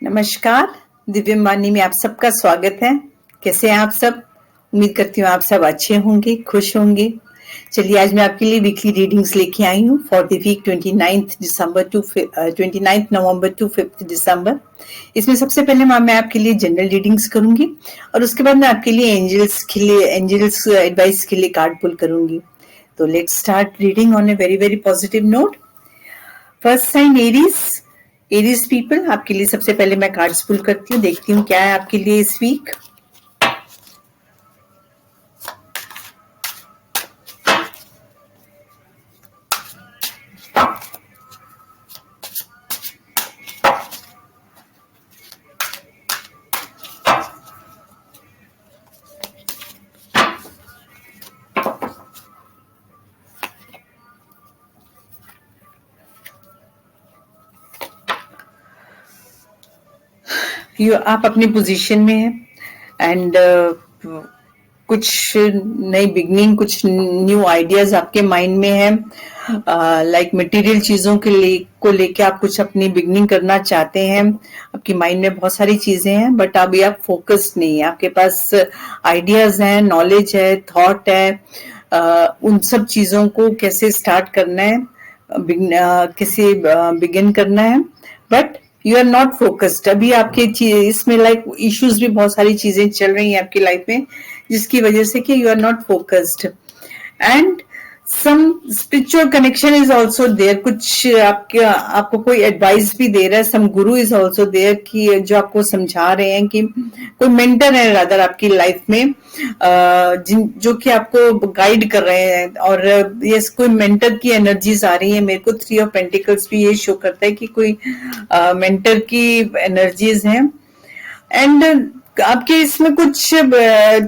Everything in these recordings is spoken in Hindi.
नमस्कार, दिव्यम वाणी में आप सबका स्वागत है। कैसे हैं आप सब? उम्मीद करती हूँ आप सब अच्छे होंगे, खुश होंगे। चलिए आज मैं आपके लिए वीकली रीडिंग्स लेके आई हूँ for the week 29 November to 5 December. इसमें सबसे पहले मैं आपके लिए जनरल रीडिंग्स करूंगी और उसके बाद मैं आपके लिए एंजल्स एडवाइस के लिए कार्ड पुल करूंगी। तो let's start reading on a very very positive note. First sign Aries people, आपके लिए सबसे पहले मैं कार्ड्स पुल करती हूँ, देखती हूँ क्या है आपके लिए इस वीक। आप अपनी पोजीशन में हैं एंड कुछ नई बिगनिंग, कुछ न्यू आइडियाज आपके माइंड में है। लाइक मटेरियल चीजों को लेके आप कुछ अपनी बिगनिंग करना चाहते हैं। आपकी माइंड में बहुत सारी चीजें हैं बट अभी आप फोकस्ड नहीं है। आपके पास आइडियाज हैं, नॉलेज है, थॉट है। उन सब चीजों को कैसे स्टार्ट करना है, कैसे बिगिन करना है, but you are not focused. अभी आपके इसमें लाइक इश्यूज भी बहुत सारी चीजें चल रही हैं आपकी लाइफ में जिसकी वजह से कि you are not focused and some spiritual connection is also there. कुछ आपको कोई एडवाइस भी दे रहा है, सम गुरु इज ऑल्सो देयर कि जो आपको समझा रहे हैं कि कोई मेंटर है रादर आपकी लाइफ में, जो कि आपको गाइड कर रहे हैं। और यस, कोई मेंटर की एनर्जीज आ रही है। मेरे को 3 ऑफ पेंटिकल्स भी ये शो करता है कि कोई मेंटर की एनर्जीज हैं एंड आपके इसमें कुछ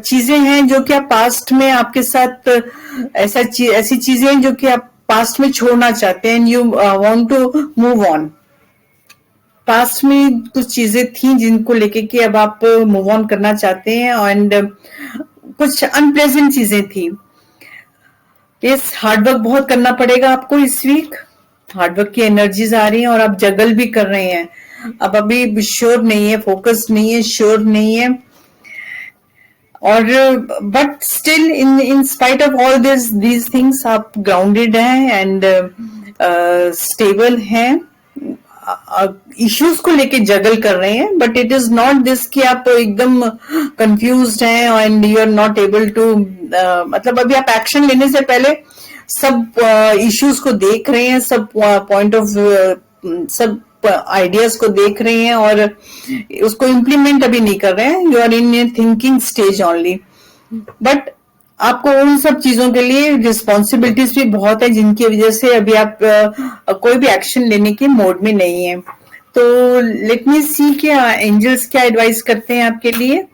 चीजें हैं जो कि आप पास्ट में आपके साथ ऐसी चीजें हैं जो कि आप पास्ट में छोड़ना चाहते हैं। You want to move on. Past में कुछ चीजें थी जिनको लेके कि अब आप मूव ऑन करना चाहते हैं एंड कुछ अनप्लेजेंट चीजें थी। यस, हार्डवर्क बहुत करना पड़ेगा आपको इस वीक। हार्डवर्क की एनर्जीज आ रही हैं और आप जगल भी कर रहे हैं। अब अभी श्योर नहीं है, फोकस नहीं है, श्योर नहीं है और but still in spite of all these things आप ग्राउंडेड हैं एंड स्टेबल हैं। इश्यूज को लेके जगल कर रहे हैं but it is not this कि आप एकदम कंफ्यूज्ड हैं and you are not able to, मतलब अभी आप एक्शन लेने से पहले सब इश्यूज को देख रहे हैं, सब पॉइंट ऑफ सब आइडियाज को देख रहे हैं और उसको इम्प्लीमेंट अभी नहीं कर रहे हैं। You are in a thinking stage only but आपको उन सब चीजों के लिए रिस्पॉन्सिबिलिटीज भी बहुत है जिनकी वजह से अभी आप कोई भी एक्शन लेने के मोड में नहीं है। तो लेट मी सी कि एंजल्स क्या एडवाइस करते हैं आपके लिए।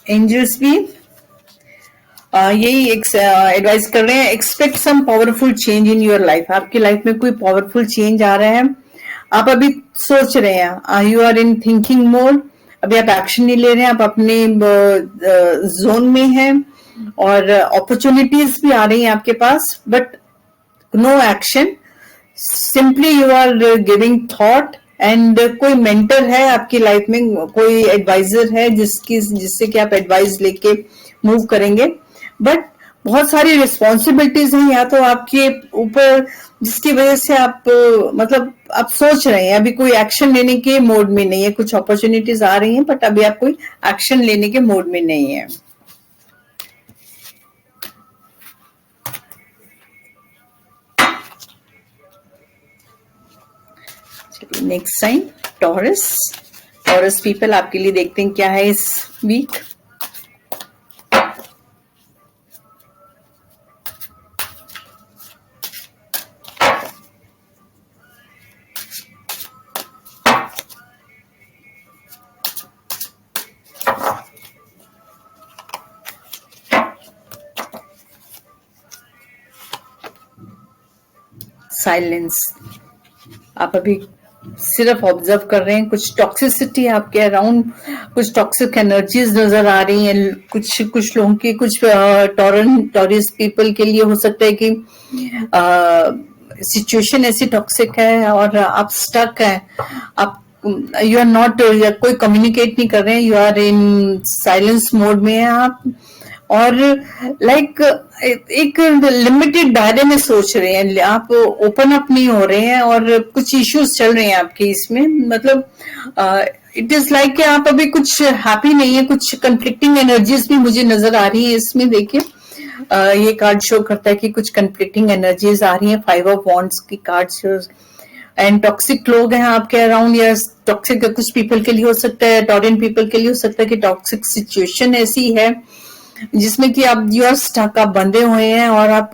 एंजल्स भी यही एडवाइस कर रहे हैं, expect some powerful change in your life. आपकी लाइफ में कोई पावरफुल चेंज आ रहा है। आप अभी सोच रहे हैं, you are in thinking mode. अभी आप एक्शन नहीं ले रहे हैं, आप अपने जोन में हैं और अपॉर्चुनिटीज भी आ रही हैं आपके पास but no action. Simply you are giving thought and कोई मेंटर है आपकी लाइफ में, कोई एडवाइजर है जिससे कि आप एडवाइस लेके मूव करेंगे बट बहुत सारी रिस्पॉन्सिबिलिटीज हैं या तो आपके ऊपर जिसकी वजह से आप मतलब आप सोच रहे हैं, अभी कोई एक्शन लेने के मोड में नहीं है। कुछ अपॉर्चुनिटीज आ रही हैं बट अभी आप कोई एक्शन लेने के मोड में नहीं है। Next sign Taurus. Taurus people, आपके लिए देखते हैं क्या है इस वीक। साइलेंस। आप अभी सिर्फ ऑब्जर्व कर रहे हैं, कुछ टॉक्सिसिटी आपके अराउंड, कुछ टॉक्सिक एनर्जीज नजर आ रही हैं, कुछ कुछ लोगों की, कुछ टॉरिस पीपल के लिए हो सकता है कि सिचुएशन ऐसी टॉक्सिक है और आप स्टक हैं, आप यू आर नॉट, कोई कम्युनिकेट नहीं कर रहे हैं, you are in silence mode में हैं आप, और लाइक एक लिमिटेड दायरे में सोच रहे हैं, आप ओपन अप नहीं हो रहे हैं और कुछ इश्यूज चल रहे हैं आपके इसमें, मतलब इट इज लाइक कि आप अभी कुछ हैप्पी नहीं है, कुछ कंफ्लिक्टिंग एनर्जीज भी मुझे नजर आ रही है इसमें। देखिए ये कार्ड शो करता है कि कुछ कंफ्लिक्टिंग एनर्जीज आ रही हैं, 5 ऑफ वॉन्ड्स की कार्ड शोज, एंड टॉक्सिक लोग हैं आपके अराउंड, या टॉक्सिक कुछ पीपल के लिए हो सकता है, टॉरियन पीपल के लिए हो सकता है कि टॉक्सिक सिचुएशन ऐसी है जिसमें कि आप यू आर स्टक, आप बंधे हुए हैं, और आप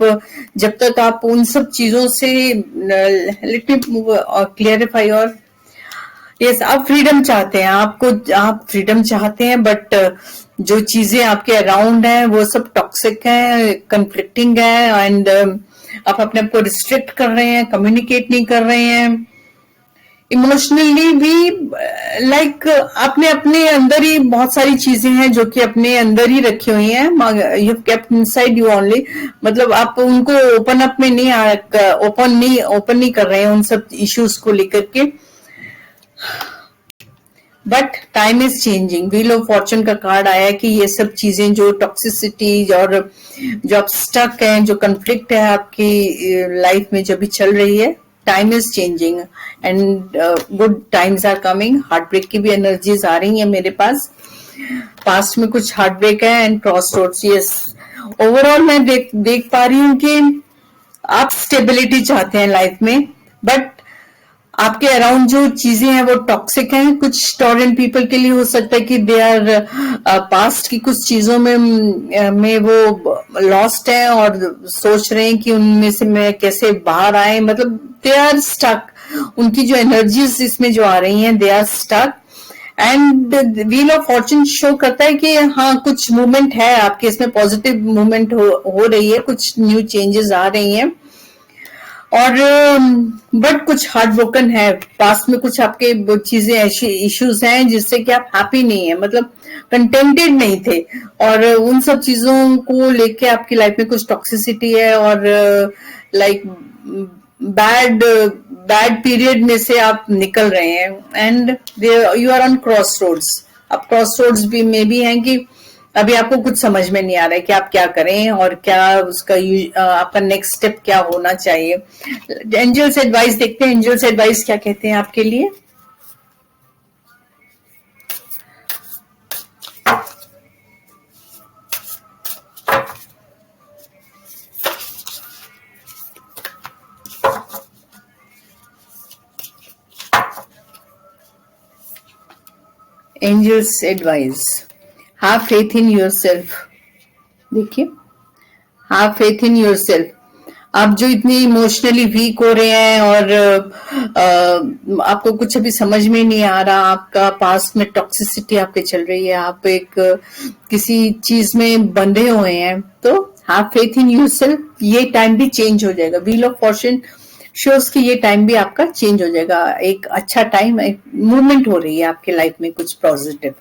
जब तक आप उन सब चीजों से, लेट मी क्लियरिफाई, और यस आप फ्रीडम चाहते हैं, आप फ्रीडम चाहते हैं, बट जो चीजें आपके अराउंड हैं वो सब टॉक्सिक हैं, कंफ्लिक्टिंग है, एंड आप अपने आप को रिस्ट्रिक्ट कर रहे हैं, कम्युनिकेट नहीं कर रहे हैं, इमोशनली भी लाइक आपने अपने अंदर ही बहुत सारी चीजें हैं जो कि अपने अंदर ही रखी हुई हैं, you have kept inside you only, मतलब आप उनको ओपन अप में नहीं ओपन नहीं कर रहे हैं उन सब इश्यूज को लेकर के, but time is changing. Wheel of Fortune का कार्ड आया कि ये सब चीजें जो टॉक्सिसिटी और जो आप स्टक हैं, जो कंफ्लिक्ट है आपकी लाइफ में जो भी चल रही है, time is changing and good times are coming. Heartbreak की भी एनर्जीज आ रही है मेरे पास, पास्ट में कुछ हार्ट ब्रेक है and crossroads. Yes overall मैं देख पा रही हूँ कि आप स्टेबिलिटी चाहते हैं लाइफ में, बट आपके अराउंड जो चीजें हैं वो टॉक्सिक हैं। कुछ टॉरेंट पीपल के लिए हो सकता है कि दे आर पास्ट की कुछ चीजों में वो लॉस्ट हैं और सोच रहे हैं कि उनमें से मैं कैसे बाहर आए, मतलब दे आर स्टक, उनकी जो एनर्जीज इसमें जो आ रही हैं they are stuck. And wheel of fortune show करता है कि हाँ कुछ मूवमेंट है आपके इसमें, पॉजिटिव मूवमेंट हो रही है, कुछ न्यू चेंजेस आ रही हैं, और बट कुछ हार्ट ब्रोकन है, पास में कुछ आपके चीजें ऐसी इश्यूज हैं जिससे कि आप हैप्पी नहीं है, मतलब कंटेंटेड नहीं थे, और उन सब चीजों को लेके आपकी लाइफ में कुछ टॉक्सिसिटी है, और लाइक बैड बैड पीरियड में से आप निकल रहे हैं, and you are on crossroads. अब क्रॉस रोड्स भी में भी हैं कि अभी आपको कुछ समझ में नहीं आ रहा है कि आप क्या करें और क्या उसका आपका नेक्स्ट स्टेप क्या होना चाहिए। एंजल्स एडवाइस देखते हैं, एंजल्स एडवाइस क्या कहते हैं आपके लिए। Angels advice, have faith in yourself. देखिए हैव फेथ इन योरसेल्फ, आप जो इतने इमोशनली वीक हो रहे हैं और आपको कुछ अभी समझ में नहीं आ रहा, आपका पास्ट में टॉक्सिसिटी आपके चल रही है, आप एक किसी चीज में बंधे हुए हैं, तो हैव फेथ इन योरसेल्फ, ये टाइम भी चेंज हो जाएगा। व्हील ऑफ फॉर्चून शोज कि ये टाइम भी आपका चेंज हो जाएगा, एक अच्छा टाइम, एक मूवमेंट हो रही है आपके लाइफ में कुछ पॉजिटिव।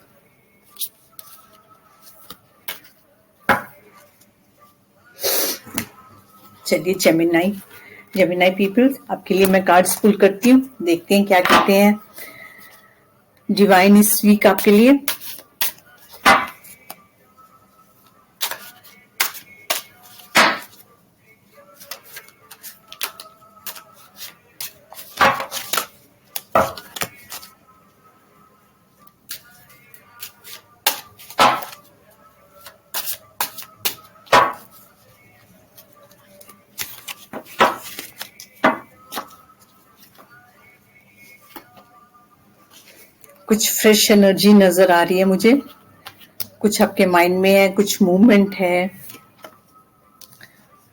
चलिए जेमिनाई पीपल, आपके लिए मैं कार्ड्स पुल करती हूँ, देखते हैं क्या कहते हैं डिवाइन इस वीक आपके लिए। कुछ फ्रेश एनर्जी नजर आ रही है मुझे, कुछ आपके माइंड में है, कुछ मूवमेंट है,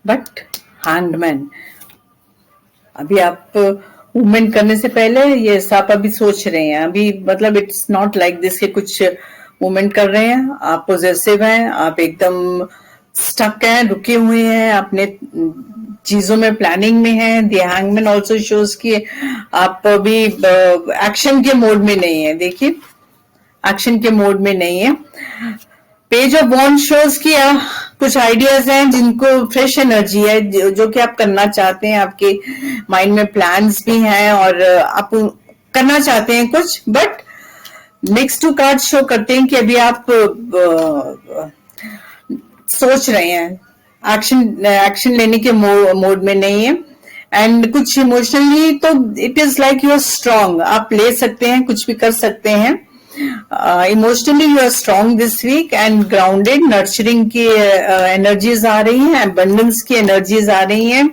बट हैंगमैन, अभी आप मूवमेंट करने से पहले ये आप अभी सोच रहे हैं, अभी मतलब इट्स नॉट लाइक दिस के कुछ मूवमेंट कर रहे हैं, आप पॉजिटिव हैं, आप एकदम स्टक हैं, रुके हुए हैं, अपने चीजों में प्लानिंग में हैं। द हैंगमैन ऑल्सो शोज कि आप अभी एक्शन के मोड में नहीं है। देखिए, एक्शन के मोड में नहीं है। पेज ऑफ वॉन्ड शोज की कुछ आइडियाज हैं जिनको फ्रेश एनर्जी है, जो कि आप करना चाहते हैं, आपके माइंड में प्लान्स भी हैं और आप करना चाहते हैं कुछ, but next two card show करते हैं कि अभी आप सोच रहे हैं, एक्शन लेने के मोड में नहीं है। एंड कुछ इमोशनली तो it is like you are strong, आप ले सकते हैं, कुछ भी कर सकते हैं। Emotionally you are strong this week and grounded, nurturing की एनर्जीज आ रही हैं, एबंडेंस की एनर्जीज आ रही हैं।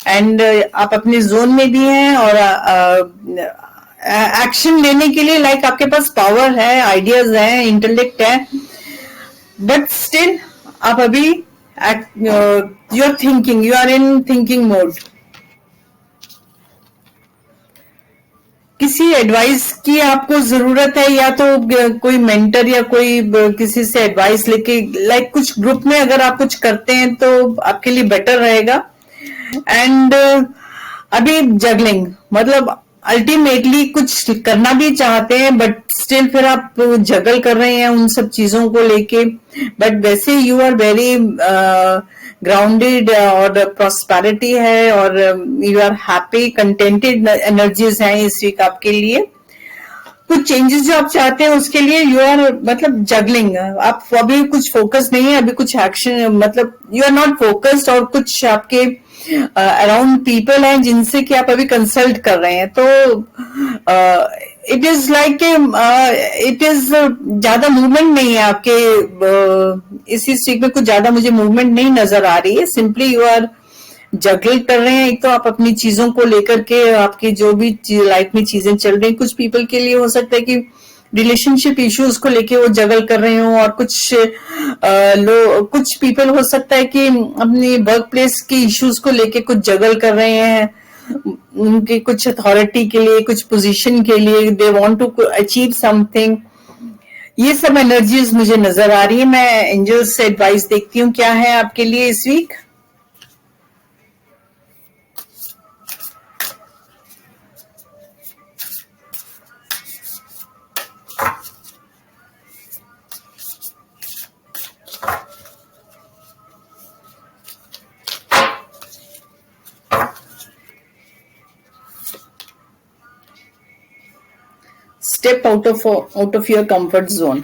एंड आप अपने जोन में भी हैं और एक्शन लेने के लिए लाइक आपके पास पावर है, आइडियाज है, इंटेलेक्ट है, बट स्टिल आप अभी you are thinking, you are in thinking mode. किसी एडवाइस की आपको जरूरत है, या तो कोई मेंटर या कोई किसी से एडवाइस लेके, लाइक कुछ ग्रुप में अगर आप कुछ करते हैं तो आपके लिए बेटर रहेगा। एंड अभी जगलिंग मतलब अल्टीमेटली कुछ करना भी चाहते हैं, बट स्टिल फिर आप जगल कर रहे हैं उन सब चीजों को लेके। बट वैसे यू आर वेरी ग्राउंडेड और प्रॉस्पेरिटी है और you are happy, contented energies हैं इस वीक आपके लिए। कुछ चेंजेस जो आप चाहते हैं उसके लिए यू आर मतलब जगलिंग, आप अभी कुछ फोकस नहीं है, अभी कुछ एक्शन मतलब यू आर नॉट फोकस्ड, और कुछ आपके अराउंड पीपल हैं जिनसे कि आप अभी कंसल्ट कर रहे हैं। तो it is like it is ज्यादा मूवमेंट नहीं है आपके इसी वीक में, कुछ ज्यादा मुझे मूवमेंट नहीं नजर आ रही है। सिंपली यू आर जगल कर रहे हैं। एक तो आप अपनी चीजों को लेकर के, आपकी जो भी लाइफ में चीजें चल रही, कुछ पीपल के लिए हो सकता है कि रिलेशनशिप इश्यूज को लेके वो जगल कर रहे हो, और कुछ पीपल हो सकता है कि अपनी वर्क प्लेस के इश्यूज को लेके कुछ जगल कर रहे हैं, उनके कुछ अथॉरिटी के लिए, कुछ पोजीशन के लिए, they want to achieve something. ये सब एनर्जीज मुझे नजर आ रही है। मैं एंजल्स से एडवाइस देखती हूँ क्या है आपके लिए इस week. Step out of your comfort zone.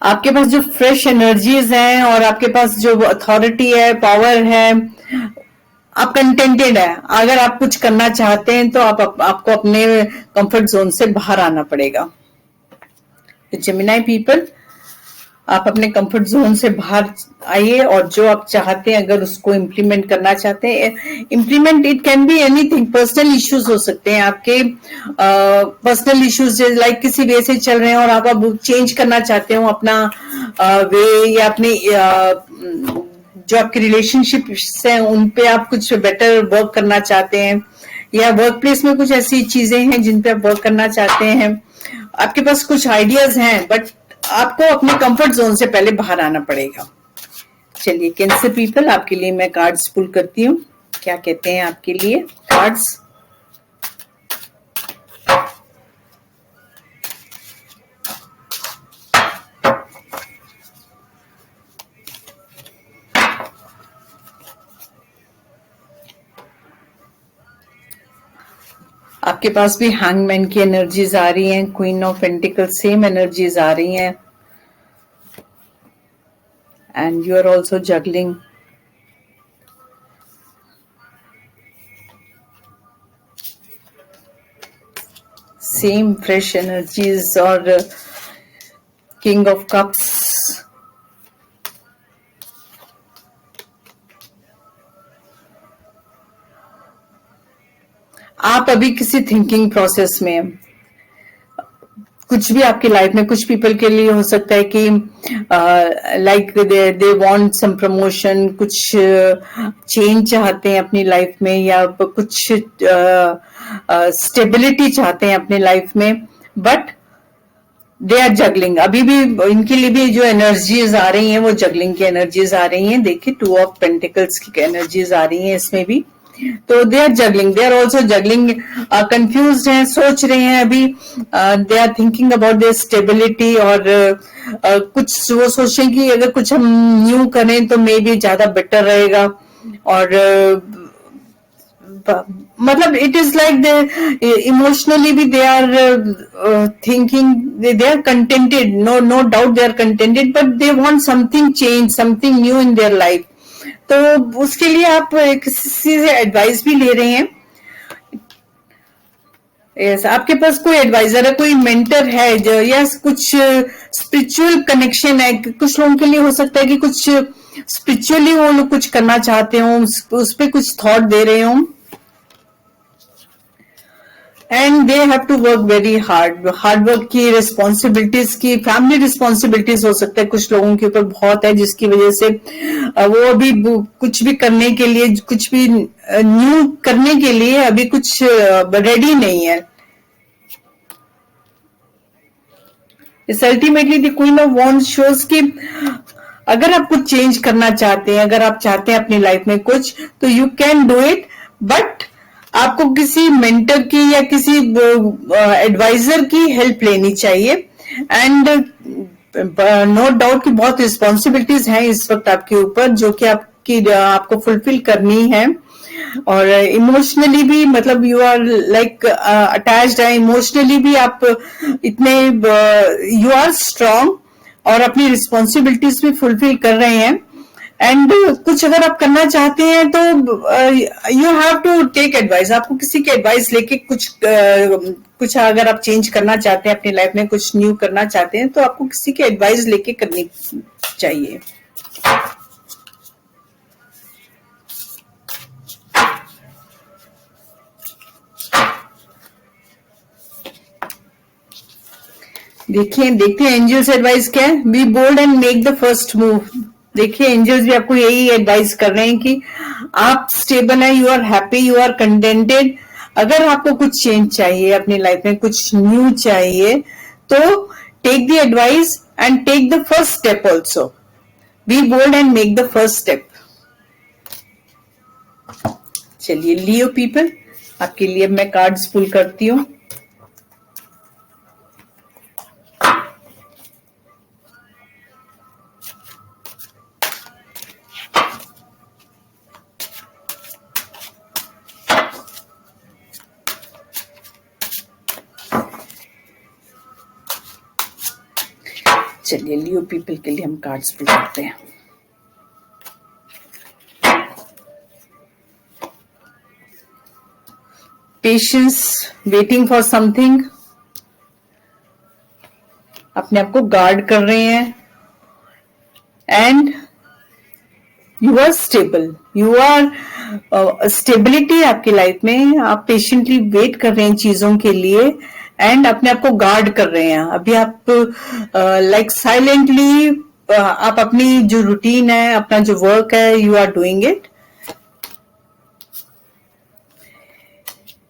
आपके पास जो फ्रेश एनर्जीज हैं और आपके पास जो अथॉरिटी है, पावर है, आप कंटेंटेड है। अगर आप कुछ करना चाहते हैं तो आपको अपने कंफर्ट जोन से बाहर आना पड़ेगा। जेमिनी पीपल, आप अपने कंफर्ट जोन से बाहर आइए और जो आप चाहते हैं अगर उसको इम्प्लीमेंट करना चाहते हैं, implement it can be anything. Personal issues हो सकते हैं आपके, पर्सनल इश्यूज लाइक किसी वे से चल रहे हैं और आप अब चेंज करना चाहते हो अपना वे, या अपने जो आपके रिलेशनशिप हैं उन पे आप कुछ बेटर वर्क करना चाहते हैं, या वर्क प्लेस में कुछ ऐसी चीजें हैं जिन पे आप वर्क करना चाहते हैं। आपके पास कुछ आइडियाज हैं, बट आपको अपने कंफर्ट जोन से पहले बाहर आना पड़ेगा। चलिए कैंसर पीपल, आपके लिए मैं कार्ड्स पुल करती हूँ, क्या कहते हैं आपके लिए कार्ड्स। आपके पास भी हैंगमैन की एनर्जीज आ रही हैं, queen of pentacles same energies आ रही हैं, and you are also juggling. Same fresh energies और किंग ऑफ कप्स। आप अभी किसी थिंकिंग प्रोसेस में, कुछ भी आपकी लाइफ में, कुछ पीपल के लिए हो सकता है कि like they want some promotion, कुछ चेंज चाहते हैं अपनी लाइफ में, या कुछ स्टेबिलिटी चाहते हैं अपनी लाइफ में, बट दे आर जगलिंग, अभी भी इनके लिए भी जो एनर्जीज आ रही हैं वो जगलिंग की एनर्जीज आ रही हैं। देखिए 2 ऑफ पेंटिकल्स की एनर्जीज आ रही हैं इसमें भी, तो they are juggling, they are also juggling, confused हैं, सोच रहे हैं अभी, they are thinking about their stability, और कुछ वो सोचें कि अगर कुछ हम न्यू करें तो मे बी ज्यादा बेटर रहेगा, और मतलब it is like they emotionally भी they are thinking, they are contented, no doubt they are contented, but they want something change, something new in their life. तो उसके लिए आप किसी से एडवाइस भी ले रहे हैं। यस, आपके पास कोई एडवाइजर है, कोई मेंटर है जो, या कुछ स्पिरिचुअल कनेक्शन है। कुछ लोगों के लिए हो सकता है कि कुछ स्पिरिचुअली वो लोग कुछ करना चाहते हो, उस पर कुछ थॉट दे रहे हो, and they have to work very hard work की, रिस्पॉन्सिबिलिटीज की, फैमिली रिस्पॉन्सिबिलिटीज हो सकता है कुछ लोगों के ऊपर बहुत है, जिसकी वजह से वो अभी कुछ भी करने के लिए, कुछ भी न्यू करने के लिए अभी कुछ रेडी नहीं है। इस ultimately the queen of wands shows कि अगर आप कुछ चेंज करना चाहते हैं, अगर आप चाहते हैं अपनी लाइफ में कुछ, तो you can do it, but आपको किसी मेंटर की या किसी एडवाइजर की हेल्प लेनी चाहिए। एंड नो डाउट कि बहुत रिस्पॉन्सिबिलिटीज हैं इस वक्त आपके ऊपर, जो कि आपको फुलफिल करनी है, और इमोशनली भी, मतलब यू आर लाइक अटैच्ड है, इमोशनली भी आप इतने यू आर स्ट्रांग, और अपनी रिस्पॉन्सिबिलिटीज भी फुलफिल कर रहे हैं। एंड कुछ अगर आप करना चाहते हैं तो you have to take advice, आपको किसी की एडवाइस लेके कुछ अगर आप चेंज करना चाहते हैं अपनी लाइफ में, कुछ न्यू करना चाहते हैं, तो आपको किसी की एडवाइस लेके करनी चाहिए। देखते हैं एंजल्स एडवाइस क्या है। Be bold and make the first move. देखिए एंजल्स भी आपको यही एडवाइस कर रहे हैं कि आप स्टेबल है, you are happy, you are contented. अगर आपको कुछ चेंज चाहिए अपनी लाइफ में, कुछ न्यू चाहिए, तो take the advice and take the first step also. Be bold and make the first step. चलिए लियो पीपल, आपके लिए मैं कार्ड्स पुल करती हूँ। चलिए लियो पीपल के लिए हम कार्ड्स पुल करते हैं। पेशेंस, वेटिंग फॉर समथिंग, अपने आप को गार्ड कर रहे हैं, and you are stable, you are stability आपकी लाइफ में, आप पेशेंटली वेट कर रहे हैं चीजों के लिए, एंड अपने आप को गार्ड कर रहे हैं। अभी आप लाइक साइलेंटली आप अपनी जो रूटीन है, अपना जो वर्क है, you are doing it.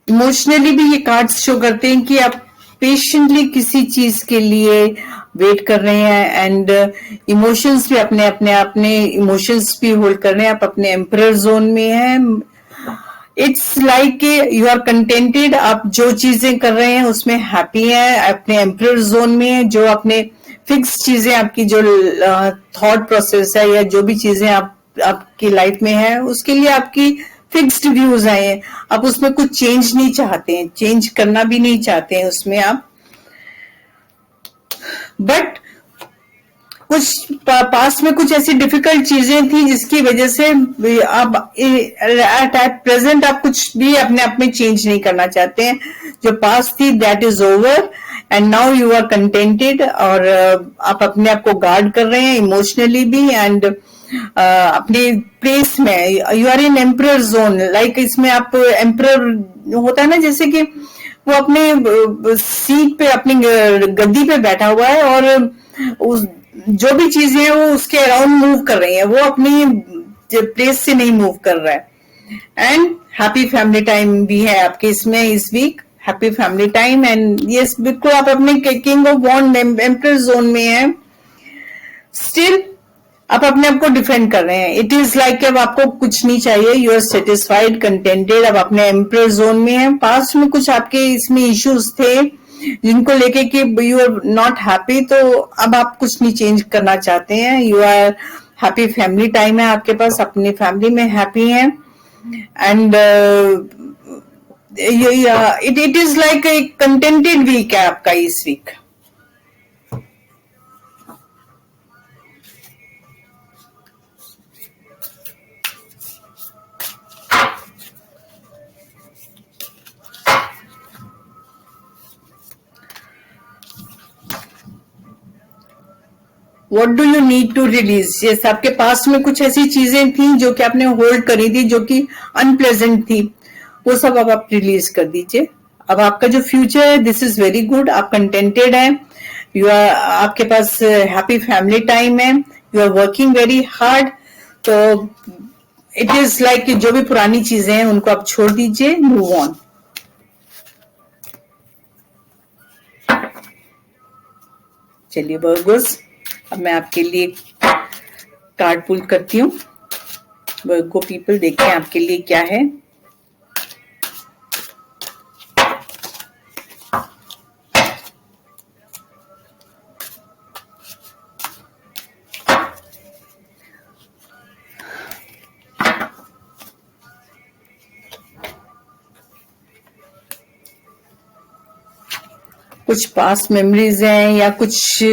Emotionally भी ये कार्ड्स शो करते हैं कि आप पेशेंटली किसी चीज के लिए वेट कर रहे हैं, एंड इमोशंस भी अपने इमोशंस भी होल्ड कर रहे हैं। आप अपने एम्परर जोन में हैं। It's like you are contented, आप जो चीजें कर रहे हैं उसमें हैप्पी हैं, अपने एम्परर जोन में। जो अपने फिक्स चीजें, आपकी जो थॉट प्रोसेस है, या जो भी चीजें आपकी लाइफ में है, उसके लिए आपकी फिक्स्ड व्यूज हैं। आप उसमें कुछ चेंज नहीं चाहते हैं, चेंज करना भी नहीं चाहते हैं उसमें आप। बट कुछ पास में कुछ ऐसी डिफिकल्ट चीजें थी जिसकी वजह से आप एट प्रेजेंट आप कुछ भी अपने आप में चेंज नहीं करना चाहते हैं। जो पास थी that is over, and now you are contented, और आप अपने आप को गार्ड कर रहे हैं इमोशनली भी, एंड अपने प्लेस में you are in emperor zone. Like इसमें आप एम्परर होता है ना, जैसे कि वो अपने सीट पे, अपनी गद्दी पे बैठा हुआ है, और उस जो भी चीजें हैं वो उसके अराउंड मूव कर रही हैं, वो अपनी प्लेस से नहीं मूव कर रहा है। एंड हैप्पी फैमिली टाइम भी है आपके इसमें इस week. Happy family time and yes बिल्कुल आप अपने king of wand empress zone में हैं, स्टिल आप अपने आप को डिफेंड कर रहे हैं. इट इज लाइक अब आपको कुछ नहीं चाहिए, यू आर सेटिस्फाइड, कंटेंटेड, अब अपने एम्प्रेस जोन में है. पास्ट में कुछ आपके इसमें इश्यूज थे जिनको लेके कि यू आर नॉट हैप्पी, तो अब आप कुछ नहीं चेंज करना चाहते हैं. You are happy, family time है आपके पास, अपनी फैमिली में हैप्पी हैं and it is like a contented week है आपका इस week. What do you need to release? yes, आपके पास में कुछ ऐसी चीजें थी जो कि आपने होल्ड करी थी, जो कि अनप्लेजेंट थी, वो सब अब आप रिलीज कर दीजिए. अब आपका जो फ्यूचर है, दिस इज वेरी गुड, आप कंटेंटेड हैं, यू आर, आपके पास हैप्पी फैमिली टाइम है, you are working very hard. तो इट इज लाइक जो भी पुरानी चीजें हैं उनको आप छोड़ दीजिए, मूव ऑन. चलिए वर्गोस, अब मैं आपके लिए कार्ड पुल करती हूँ. वर्गो पीपल, देखते हैं आपके लिए क्या है. कुछ पास्ट मेमोरीज हैं या कुछ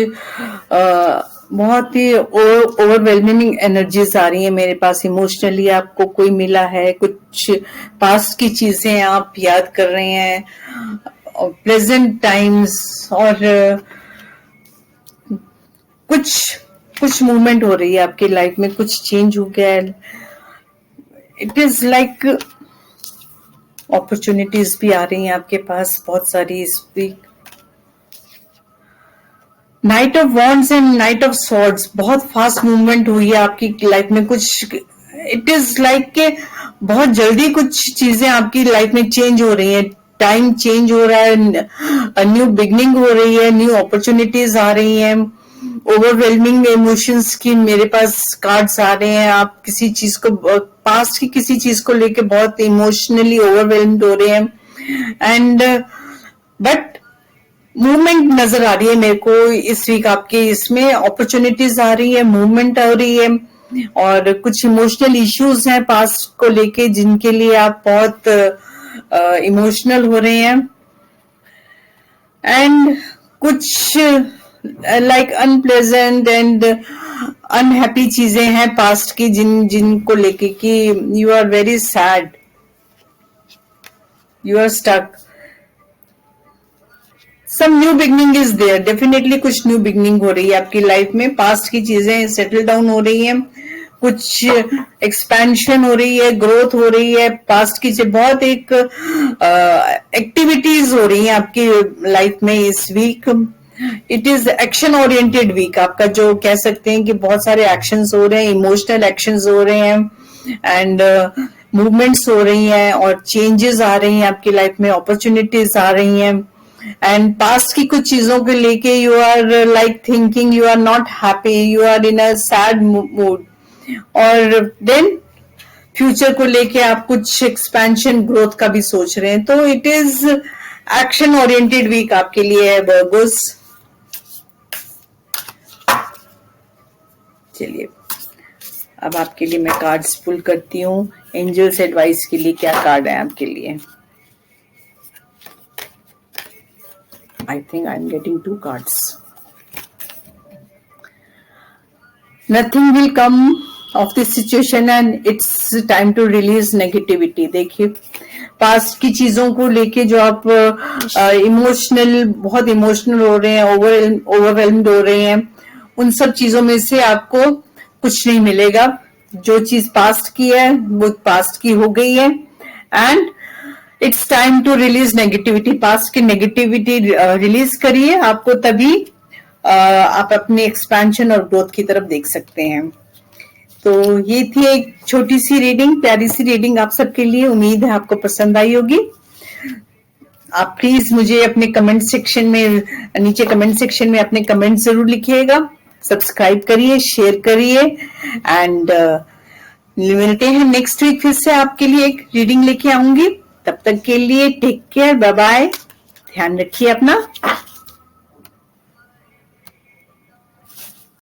बहुत ही ओवरवेलमिंग एनर्जीज आ रही है मेरे पास. इमोशनली आपको कोई मिला है, कुछ पास्ट की चीजें आप याद कर रहे हैं, प्रेजेंट टाइम्स, और कुछ मूवमेंट हो रही है आपकी लाइफ में, कुछ चेंज हो गया है. इट इज लाइक अपॉर्चुनिटीज भी आ रही हैं आपके पास बहुत सारी इस week. Knight of wands and knight of swords, बहुत फास्ट मूवमेंट हुई है आपकी लाइफ में. कुछ इट इज लाइक के बहुत जल्दी कुछ चीजें आपकी लाइफ में चेंज हो रही है, टाइम चेंज हो रहा है, न्यू बिगनिंग हो रही है, न्यू अपॉर्चुनिटीज आ रही हैं. ओवरवेलमिंग इमोशंस की मेरे पास कार्ड्स आ रहे हैं. आप किसी चीज को, पास्ट की किसी चीज को लेके बहुत इमोशनली ओवरवेलम्ड हो रहे हैं एंड बट मूवमेंट नजर आ रही है मेरे को इस वीक. आपके इसमें अपॉर्चुनिटीज आ रही है, मूवमेंट हो रही है, और कुछ इमोशनल इश्यूज हैं पास्ट को लेके जिनके लिए आप बहुत इमोशनल हो रहे हैं एंड कुछ लाइक अनप्लेजेंट एंड अनहैप्पी चीजें हैं पास्ट की जिनको लेके कि you are very sad, you are stuck. Some new beginning is there, definitely कुछ न्यू बिगनिंग हो रही है आपकी लाइफ में. पास्ट की चीजें सेटल डाउन हो रही हैं, कुछ एक्सपेंशन हो रही है, ग्रोथ हो रही है. पास्ट की बहुत एक एक्टिविटीज हो रही हैं आपकी लाइफ में इस week. It is action oriented week आपका, जो कह सकते हैं कि बहुत सारे एक्शंस हो रहे हैं, इमोशनल एक्शंस हो रहे हैं एंड मूवमेंट्स हो रही हैं और चेंजेस आ रही हैं आपकी लाइफ में, अपॉर्चुनिटीज आ रही हैं एंड पास्ट की कुछ चीजों को लेके you are like thinking, you are not happy, you are in a sad mood. और देन फ्यूचर को लेके आप कुछ एक्सपेंशन ग्रोथ का भी सोच रहे हैं. तो it is action oriented week आपके लिए है वर्गोस. चलिए अब आपके लिए मैं कार्ड्स पुल करती हूँ. एंजल्स एडवाइस के लिए क्या कार्ड है आपके लिए? I think I'm getting 2 cards. Nothing will come of this situation and it's time to release negativity. देखिए पास्ट की चीजों को लेके जो आप इमोशनल, बहुत इमोशनल हो रहे हैं, ओवरवेलम्ड हो रहे हैं, उन सब चीजों में से आपको कुछ नहीं मिलेगा. जो चीज पास्ट की है वो पास्ट की हो गई है and it's time to release negativity. Past की नेगेटिविटी रिलीज करिए, आपको तभी आप अपनी एक्सपेंशन और ग्रोथ की तरफ देख सकते हैं. तो ये थी एक छोटी सी रीडिंग, प्यारी सी रीडिंग आप सबके लिए. उम्मीद है आपको पसंद आई होगी. आप प्लीज मुझे अपने कमेंट सेक्शन में, नीचे कमेंट सेक्शन में अपने कमेंट जरूर लिखिएगा, सब्सक्राइब करिए, शेयर करिए एंड मिलते हैं नेक्स्ट वीक। फिर से आपके लिए एक रीडिंग लेके आऊंगी। तब तक के लिए टेक केयर, बाय बाय, ध्यान रखिए अपना।